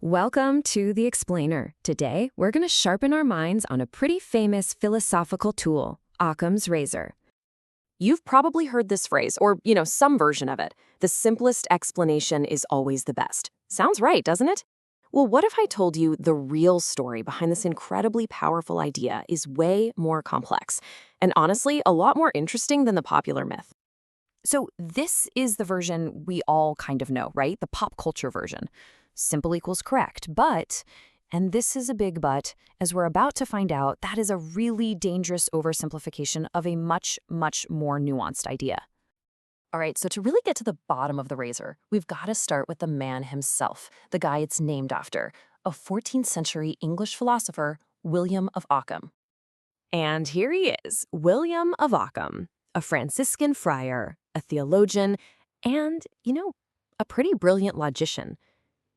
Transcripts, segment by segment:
Welcome to The Explainer. Today, we're going to sharpen our minds on a pretty famous philosophical tool, Occam's razor. You've probably heard this phrase, or, some version of it. The simplest explanation is always the best. Sounds right, doesn't it? Well, what if I told you the real story behind this incredibly powerful idea is way more complex, and honestly, a lot more interesting than the popular myth? So this is the version we all kind of know, right? The pop culture version. Simple equals correct. But, and this is a big but, as we're about to find out, that is a really dangerous oversimplification of a much, much more nuanced idea. All right, so to really get to the bottom of the razor, we've got to start with the man himself, the guy it's named after, a 14th century English philosopher, William of Ockham. And here he is, William of Ockham, a Franciscan friar, a theologian, and, a pretty brilliant logician.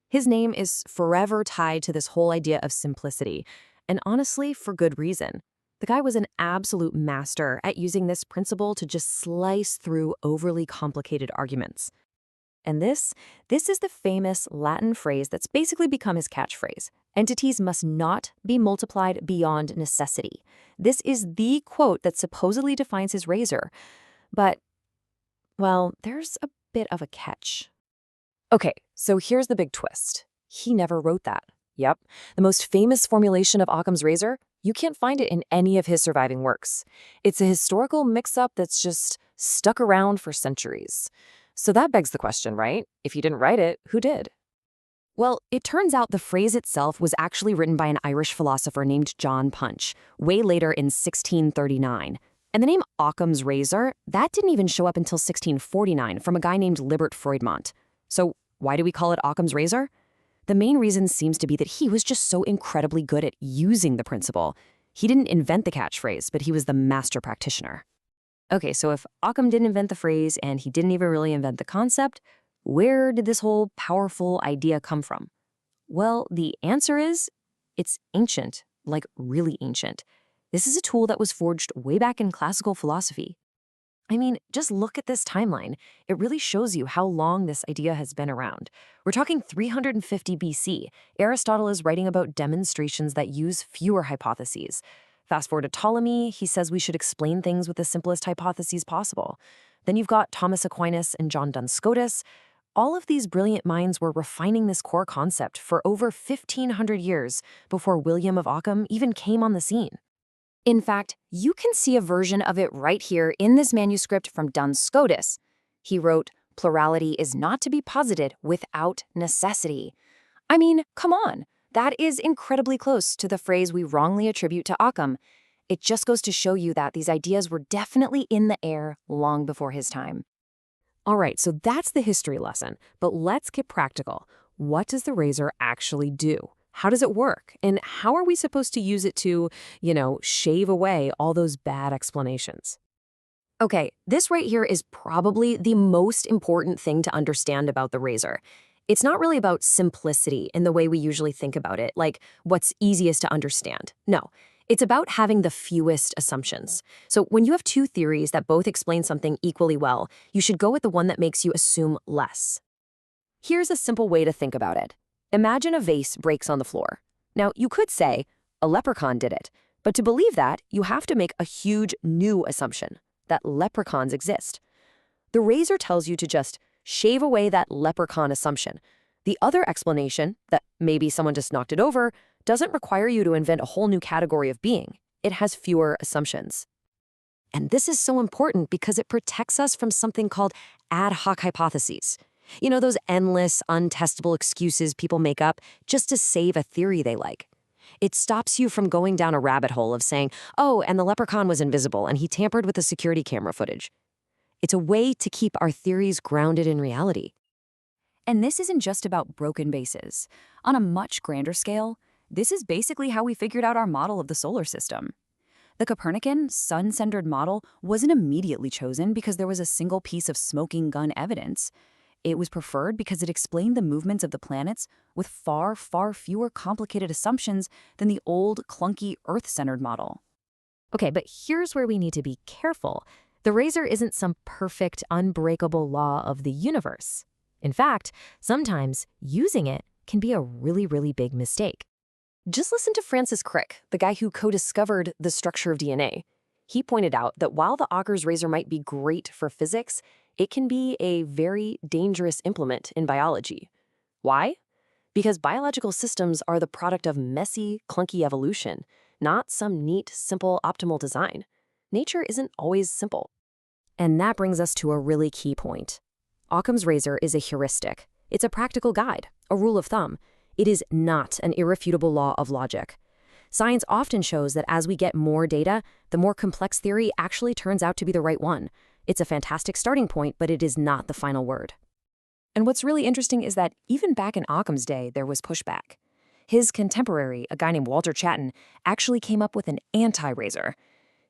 His name is forever tied to this whole idea of simplicity, and honestly, for good reason. The guy was an absolute master at using this principle to just slice through overly complicated arguments. And this is the famous Latin phrase that's basically become his catchphrase. Entities must not be multiplied beyond necessity. This is the quote that supposedly defines his razor. But, well, there's a bit of a catch. Okay, so here's the big twist. He never wrote that. Yep, the most famous formulation of Occam's razor, you can't find it in any of his surviving works. It's a historical mix-up that's just stuck around for centuries. So that begs the question, right? If he didn't write it, who did? Well, it turns out the phrase itself was actually written by an Irish philosopher named John Punch, way later in 1639. And the name Occam's razor, that didn't even show up until 1649 from a guy named Libert Freudmont. So why do we call it Occam's razor? The main reason seems to be that he was just so incredibly good at using the principle. He didn't invent the catchphrase, but he was the master practitioner. Okay, so if Occam didn't invent the phrase and he didn't even really invent the concept, where did this whole powerful idea come from? Well, the answer is, it's ancient, like really ancient. This is a tool that was forged way back in classical philosophy. I mean, just look at this timeline. It really shows you how long this idea has been around. We're talking 350 BC. Aristotle is writing about demonstrations that use fewer hypotheses. Fast forward to Ptolemy, he says we should explain things with the simplest hypotheses possible. Then you've got Thomas Aquinas and John Duns Scotus. All of these brilliant minds were refining this core concept for over 1,500 years before William of Ockham even came on the scene. In fact, you can see a version of it right here in this manuscript from Duns Scotus. He wrote, "Plurality is not to be posited without necessity." I mean, come on. That is incredibly close to the phrase we wrongly attribute to Occam. It just goes to show you that these ideas were definitely in the air long before his time. All right, so that's the history lesson, but let's get practical. What does the razor actually do? How does it work? And how are we supposed to use it to, shave away all those bad explanations? Okay, this right here is probably the most important thing to understand about the razor. It's not really about simplicity in the way we usually think about it, like what's easiest to understand. No, it's about having the fewest assumptions. So when you have two theories that both explain something equally well, you should go with the one that makes you assume less. Here's a simple way to think about it. Imagine a vase breaks on the floor. Now, you could say, a leprechaun did it. But to believe that, you have to make a huge new assumption, that leprechauns exist. The razor tells you to just shave away that leprechaun assumption. The other explanation, that maybe someone just knocked it over, doesn't require you to invent a whole new category of being. It has fewer assumptions. And this is so important because it protects us from something called ad hoc hypotheses. Those endless, untestable excuses people make up just to save a theory they like. It stops you from going down a rabbit hole of saying, oh, and the leprechaun was invisible and he tampered with the security camera footage. It's a way to keep our theories grounded in reality. And this isn't just about broken bases. On a much grander scale, this is basically how we figured out our model of the solar system. The Copernican, sun-centered model wasn't immediately chosen because there was a single piece of smoking gun evidence. It was preferred because it explained the movements of the planets with far, far fewer complicated assumptions than the old, clunky, Earth-centered model. Okay, but here's where we need to be careful. The razor isn't some perfect, unbreakable law of the universe. In fact, sometimes using it can be a really, really big mistake. Just listen to Francis Crick, the guy who co-discovered the structure of DNA. He pointed out that while the Occam's razor might be great for physics, it can be a very dangerous implement in biology. Why? Because biological systems are the product of messy, clunky evolution, not some neat, simple, optimal design. Nature isn't always simple. And that brings us to a really key point. Occam's razor is a heuristic. It's a practical guide, a rule of thumb. It is not an irrefutable law of logic. Science often shows that as we get more data, the more complex theory actually turns out to be the right one. It's a fantastic starting point, but it is not the final word. And what's really interesting is that even back in Occam's day, there was pushback. His contemporary, a guy named Walter Chatton, actually came up with an anti-razor.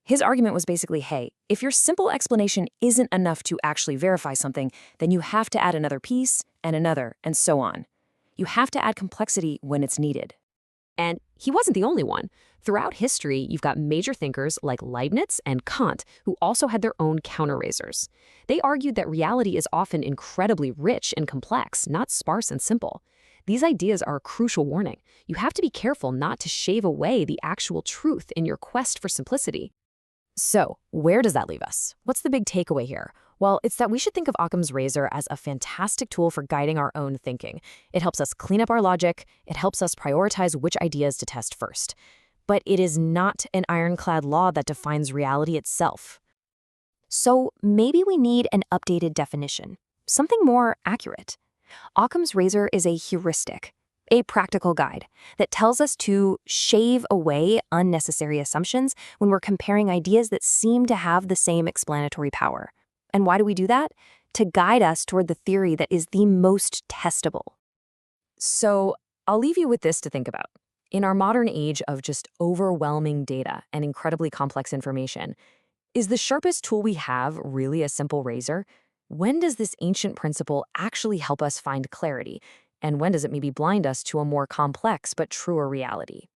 His argument was basically, hey, if your simple explanation isn't enough to actually verify something, then you have to add another piece, and another, and so on. You have to add complexity when it's needed. And he wasn't the only one. Throughout history, you've got major thinkers like Leibniz and Kant who also had their own counter-razors. They argued that reality is often incredibly rich and complex, not sparse and simple. These ideas are a crucial warning. You have to be careful not to shave away the actual truth in your quest for simplicity. So, where does that leave us? What's the big takeaway here? Well, it's that we should think of Occam's razor as a fantastic tool for guiding our own thinking. It helps us clean up our logic. It helps us prioritize which ideas to test first. But it is not an ironclad law that defines reality itself. So maybe we need an updated definition, something more accurate. Occam's razor is a heuristic, a practical guide that tells us to shave away unnecessary assumptions when we're comparing ideas that seem to have the same explanatory power. And why do we do that? To guide us toward the theory that is the most testable. So I'll leave you with this to think about. In our modern age of just overwhelming data and incredibly complex information, is the sharpest tool we have really a simple razor? When does this ancient principle actually help us find clarity? And when does it maybe blind us to a more complex but truer reality?